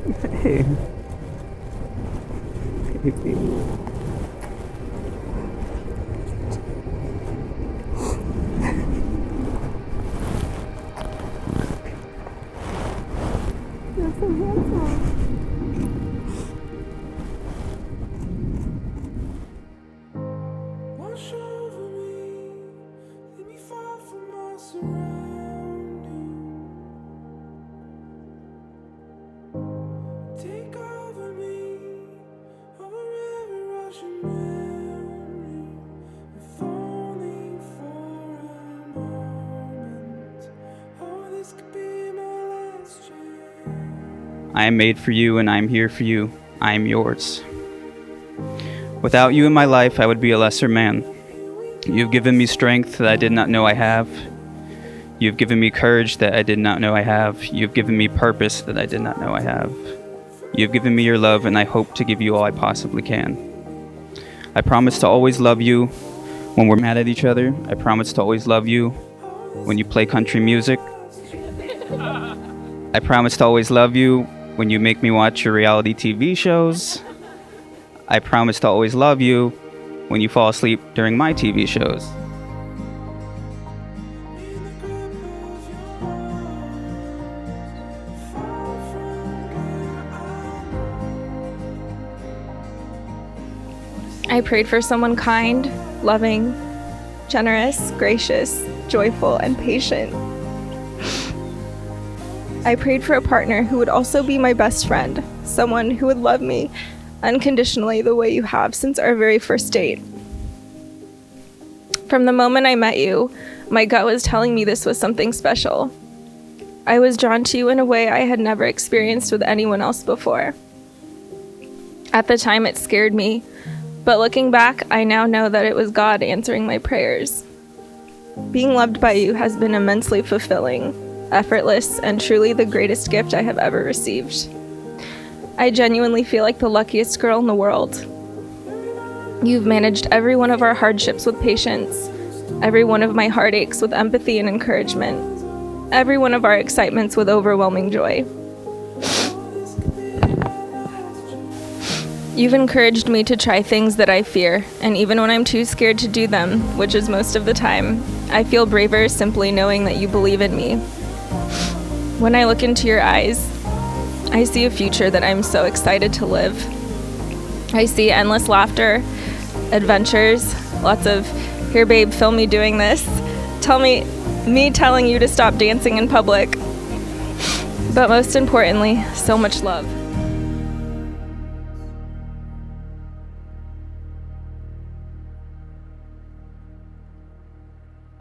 Hey. Baby. You're so handsome. Wash over me, let me fall from my surroundings. Take over me, over every rushing memory. If only for a moment. Oh, this could be my last chance. I am made for you and I am here for you. I am yours. Without you in my life, I would be a lesser man. You've given me strength that I did not know I have. You've given me courage that I did not know I have. You've given me purpose that I did not know I have. You've given me your love, and I hope to give you all I possibly can. I promise to always love you when we're mad at each other. I promise to always love you when you play country music. I promise to always love you when you make me watch your reality TV shows. I promise to always love you when you fall asleep during my TV shows. I prayed for someone kind, loving, generous, gracious, joyful, and patient. I prayed for a partner who would also be my best friend, someone who would love me unconditionally the way you have since our very first date. From the moment I met you, my gut was telling me this was something special. I was drawn to you in a way I had never experienced with anyone else before. At the time, it scared me, but looking back, I now know that it was God answering my prayers. Being loved by you has been immensely fulfilling, effortless, and truly the greatest gift I have ever received. I genuinely feel like the luckiest girl in the world. You've managed every one of our hardships with patience, every one of my heartaches with empathy and encouragement, every one of our excitements with overwhelming joy. You've encouraged me to try things that I fear, and even when I'm too scared to do them, which is most of the time, I feel braver simply knowing that you believe in me. When I look into your eyes, I see a future that I'm so excited to live. I see endless laughter, adventures, lots of, here babe, film me doing this, me telling you to stop dancing in public, but most importantly, so much love.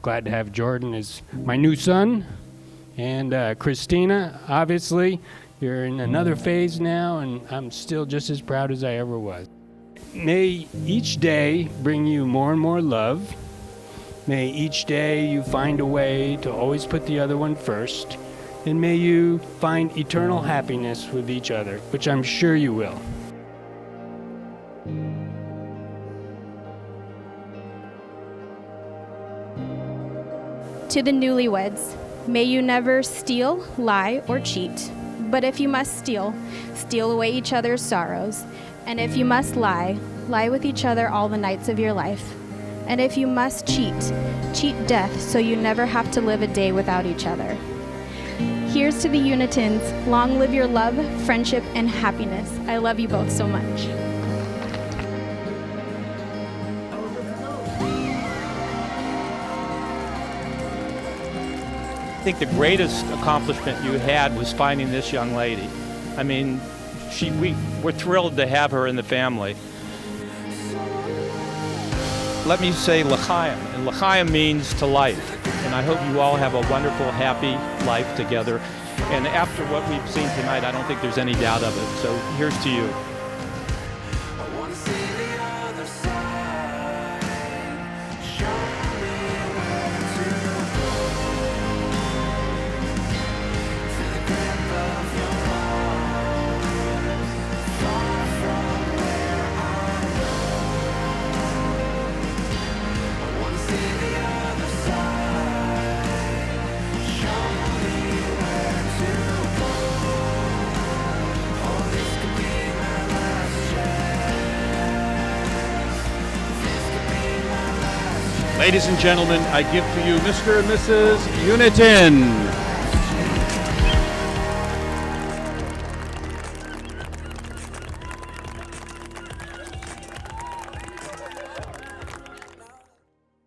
Glad to have Jordan as my new son, and Kristina, obviously. You're in another phase now, and I'm still just as proud as I ever was. May each day bring you more and more love. May each day you find a way to always put the other one first. And may you find eternal happiness with each other, which I'm sure you will. To the newlyweds, may you never steal, lie, or cheat. But if you must steal, steal away each other's sorrows. And if you must lie, lie with each other all the nights of your life. And if you must cheat, cheat death so you never have to live a day without each other. Here's to the Unitons. Long live your love, friendship, and happiness. I love you both so much. I think the greatest accomplishment you had was finding this young lady. I mean, we're thrilled to have her in the family. Let me say L'chaim, and L'chaim means to life. And I hope you all have a wonderful, happy life together. And after what we've seen tonight, I don't think there's any doubt of it. So here's to you. Ladies and gentlemen, I give to you Mr. and Mrs. Unitin.